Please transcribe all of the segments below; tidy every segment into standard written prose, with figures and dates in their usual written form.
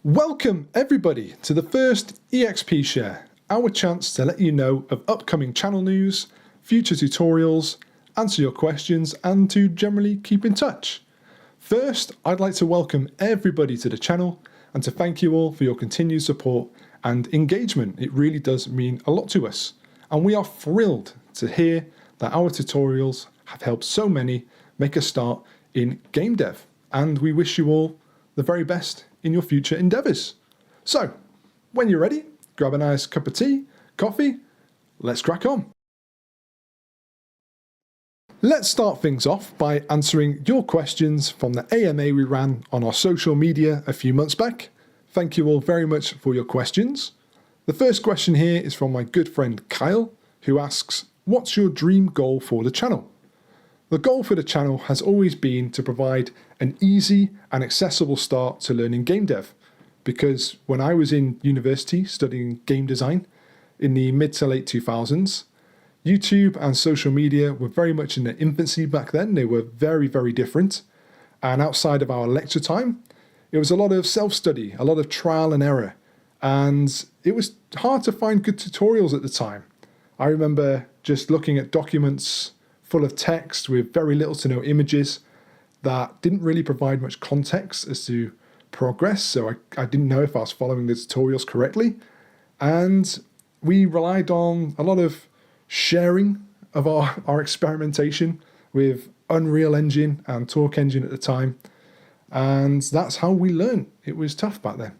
Welcome everybody to the first Exp Share, our chance to let you know of upcoming channel news, future tutorials, answer your questions and to generally keep in touch. First, I'd like to welcome everybody to the channel and to thank you all for your continued support and engagement. It really does mean a lot to us, and we are thrilled to hear that our tutorials have helped so many make a start in game dev, and we wish you all the very best in your future endeavours. So, when you're ready, grab a nice cup of tea, coffee, let's crack on. Let's start things off by answering your questions from the AMA we ran on our social media a few months back. Thank you all very much for your questions. The first question here is from my good friend Kyle, who asks, what's your dream goal for the channel? The goal for the channel has always been to provide an easy and accessible start to learning game dev, because when I was in university studying game design in the mid to late 2000s, YouTube and social media were very much in their infancy back then. They were very, very different. And outside of our lecture time, it was a lot of self-study, a lot of trial and error. And it was hard to find good tutorials at the time. I remember just looking at documents full of text with very little to no images that didn't really provide much context as to progress. So I didn't know if I was following the tutorials correctly. And we relied on a lot of sharing of our experimentation with Unreal Engine and Talk Engine at the time. And that's how we learned. It was tough back then.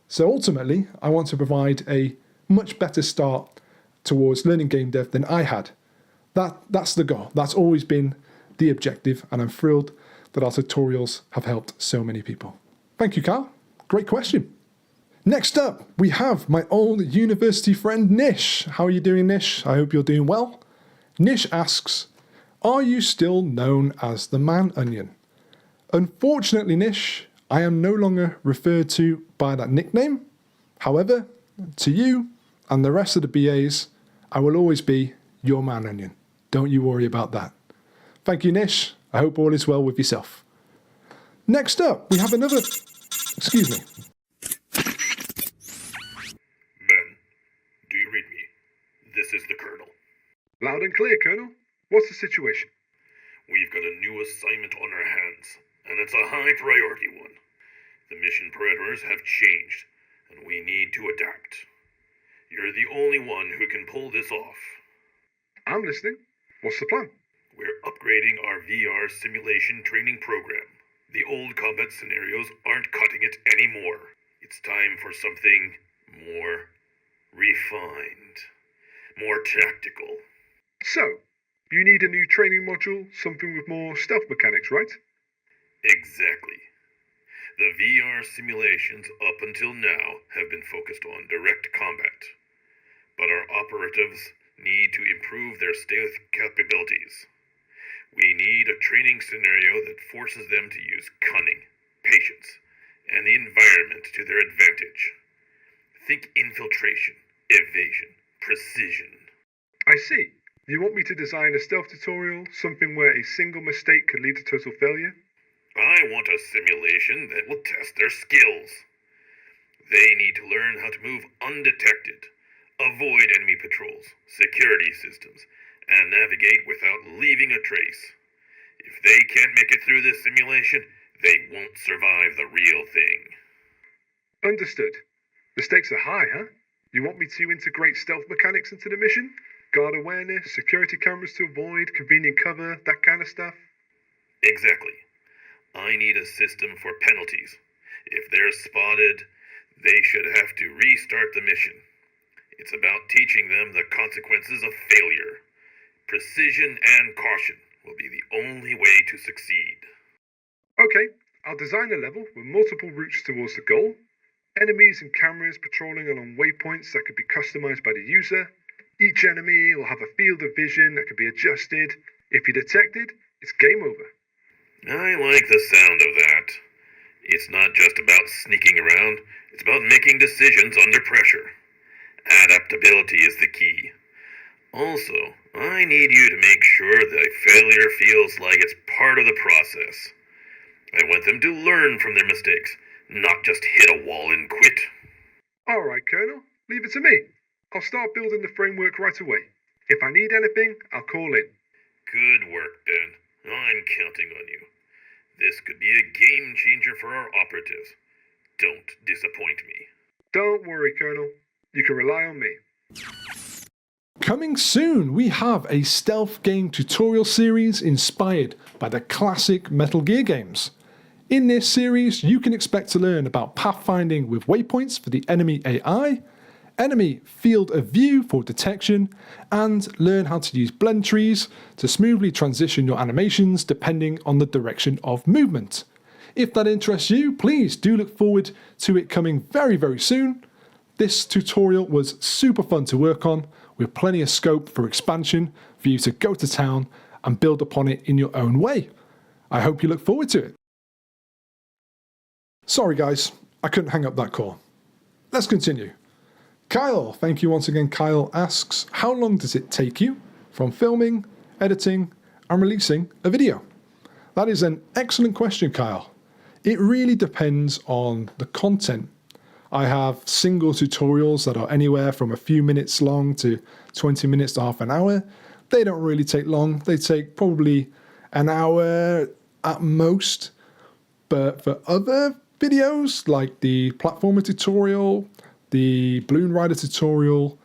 So ultimately, I want to provide a much better start towards learning game dev than I had. That's the goal. That's always been the objective, and I'm thrilled that our tutorials have helped so many people. Thank you, Carl. Great question. Next up, we have my old university friend Nish. How are you doing, Nish? I hope you're doing well. Nish asks, are you still known as the Man Onion? Unfortunately, Nish, I am no longer referred to by that nickname. However, to you and the rest of the BAs, I will always be your Man Onion. Don't you worry about that. Thank you, Nish. I hope all is well with yourself. Next up, we have another... Excuse me. Ben, do you read me? This is the Colonel. Loud and clear, Colonel. What's the situation? We've got a new assignment on our hands, and it's a high priority one. The mission parameters have changed, and we need to adapt. You're the only one who can pull this off. I'm listening. What's the plan? We're upgrading our VR simulation training program. The old combat scenarios aren't cutting it anymore. It's time for something more refined, more tactical. So, you need a new training module, something with more stealth mechanics, right? Exactly. The VR simulations up until now have been focused on direct combat, but our operatives need to improve their stealth capabilities. We need a training scenario that forces them to use cunning, patience, and the environment to their advantage. Think infiltration, evasion, precision. I see. You want me to design a stealth tutorial, something where a single mistake could lead to total failure? I want a simulation that will test their skills. They need to learn how to move undetected, avoid enemy patrols, security systems, and navigate without leaving a trace. If they can't make it through this simulation, they won't survive the real thing. Understood. The stakes are high, huh? You want me to integrate stealth mechanics into the mission? Guard awareness, security cameras to avoid, convenient cover, that kind of stuff? Exactly. I need a system for penalties. If they're spotted, they should have to restart the mission. It's about teaching them the consequences of failure. Precision and caution will be the only way to succeed. Okay, I'll design a level with multiple routes towards the goal, enemies and cameras patrolling along waypoints that could be customized by the user. Each enemy will have a field of vision that can be adjusted. If you're detected, it's game over. I like the sound of that. It's not just about sneaking around, it's about making decisions under pressure. Adaptability is the key. Also, I need you to make sure that failure feels like it's part of the process. I want them to learn from their mistakes, not just hit a wall and quit. Alright, Colonel, leave it to me. I'll start building the framework right away. If I need anything, I'll call in. Good work, Ben. I'm counting on you. This could be a game changer for our operatives. Don't disappoint me. Don't worry, Colonel. You can rely on me. Coming soon, we have a stealth game tutorial series inspired by the classic Metal Gear games. In this series, you can expect to learn about pathfinding with waypoints for the enemy AI, enemy field of view for detection, and learn how to use blend trees to smoothly transition your animations depending on the direction of movement. If that interests you, please do look forward to it coming very, very soon. This tutorial was super fun to work on, with plenty of scope for expansion for you to go to town and build upon it in your own way. I hope you look forward to it. Sorry guys, I couldn't hang up that call. Let's continue. Kyle, thank you once again. Kyle asks, how long does it take you from filming, editing, and releasing a video? That is an excellent question, Kyle. It really depends on the content. I have single tutorials that are anywhere from a few minutes long to 20 minutes to half an hour. They don't really take long. They take probably an hour at most. But for other videos, like the platformer tutorial, the Balloon Rider tutorial,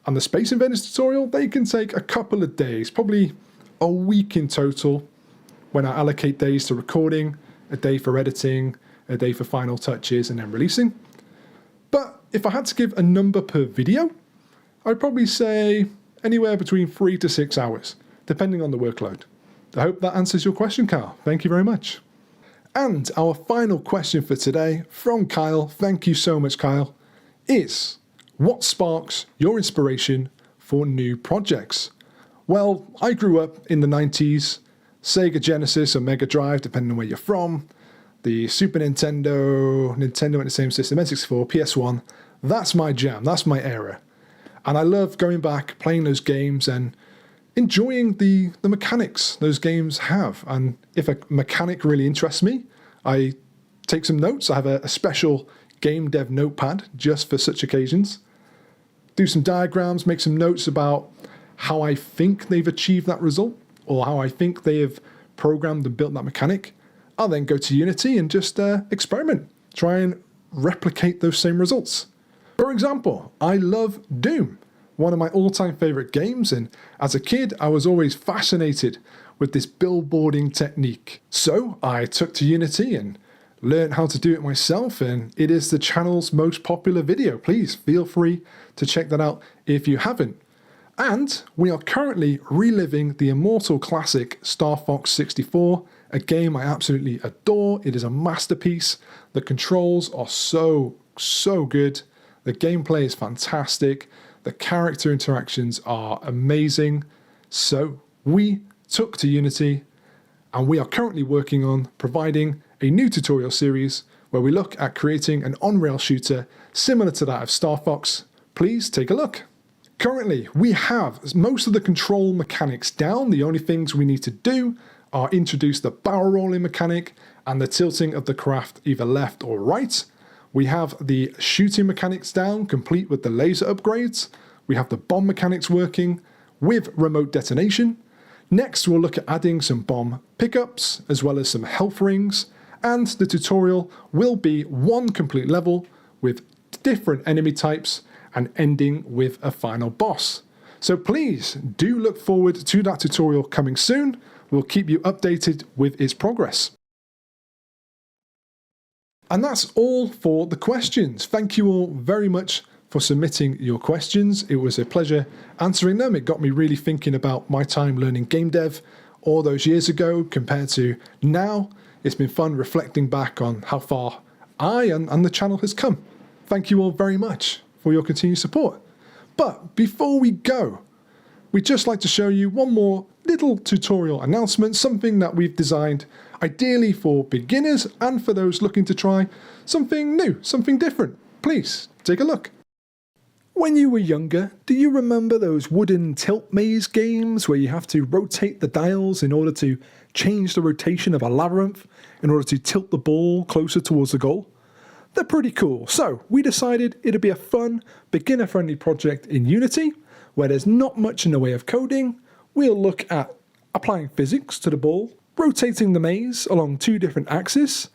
and the Space Invaders tutorial, they can take a couple of days, probably a week in total, when I allocate days to recording, a day for editing, a day for final touches, and then releasing. But if I had to give a number per video, I'd probably say anywhere between 3 to 6 hours, depending on the workload. I hope that answers your question, Kyle. Thank you very much. And our final question for today from Kyle, thank you so much, Kyle, is what sparks your inspiration for new projects? Well, I grew up in the 90s, Sega Genesis or Mega Drive, depending on where you're from, the Super Nintendo, Nintendo in the same system, N64, PS1, that's my jam, that's my era. And I love going back, playing those games and enjoying the mechanics those games have. And if a mechanic really interests me, I take some notes. I have a special game dev notepad just for such occasions. Do some diagrams, make some notes about how I think they've achieved that result or how I think they have programmed and built that mechanic. I'll then go to Unity and just experiment, try and replicate those same results. For example, I love Doom, one of my all-time favorite games, and as a kid I was always fascinated with this billboarding technique. So I took to Unity and learned how to do it myself, and it is the channel's most popular video. Please feel free to check that out if you haven't. And we are currently reliving the immortal classic Star Fox 64, a game I absolutely adore. It is a masterpiece. The controls are so good. The gameplay is fantastic. The character interactions are amazing. So we took to Unity and we are currently working on providing a new tutorial series where we look at creating an on-rail shooter similar to that of Star Fox. Please take a look. Currently, we have most of the control mechanics down. The only things we need to do are introduce the barrel rolling mechanic and the tilting of the craft either left or right. We have the shooting mechanics down, complete with the laser upgrades. We have the bomb mechanics working with remote detonation. Next, we'll look at adding some bomb pickups as well as some health rings. And the tutorial will be one complete level with different enemy types and ending with a final boss. So please do look forward to that tutorial coming soon. We'll keep you updated with its progress. And that's all for the questions. Thank you all very much for submitting your questions. It was a pleasure answering them. It got me really thinking about my time learning game dev all those years ago compared to now. It's been fun reflecting back on how far I and the channel has come. Thank you all very much for your continued support. But before we go, we'd just like to show you one more little tutorial announcement, something that we've designed ideally for beginners and for those looking to try something new, something different. Please take a look. When you were younger, do you remember those wooden tilt maze games where you have to rotate the dials in order to change the rotation of a labyrinth in order to tilt the ball closer towards the goal? they're pretty cool. So we decided it'd be a fun, beginner-friendly project in Unity, where there's not much in the way of coding. We'll look at applying physics to the ball, rotating the maze along 2 different axes,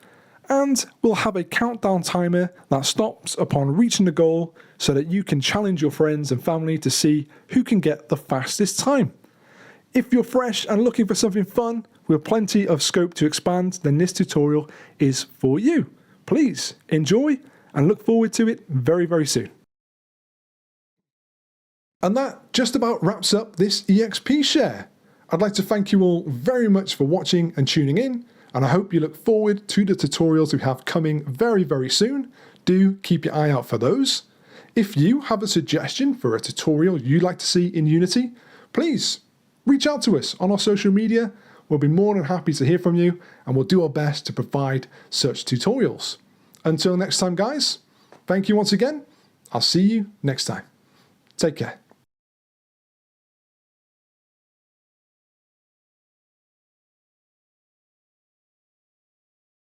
and we'll have a countdown timer that stops upon reaching the goal so that you can challenge your friends and family to see who can get the fastest time. If you're fresh and looking for something fun with plenty of scope to expand, then this tutorial is for you. Please enjoy and look forward to it very, very soon. And that just about wraps up this Exp Share. I'd like to thank you all very much for watching and tuning in, and I hope you look forward to the tutorials we have coming very, very soon. Do keep your eye out for those. If you have a suggestion for a tutorial you'd like to see in Unity, please reach out to us on our social media. We'll be more than happy to hear from you, and we'll do our best to provide such tutorials. Until next time, guys, thank you once again. I'll see you next time. Take care.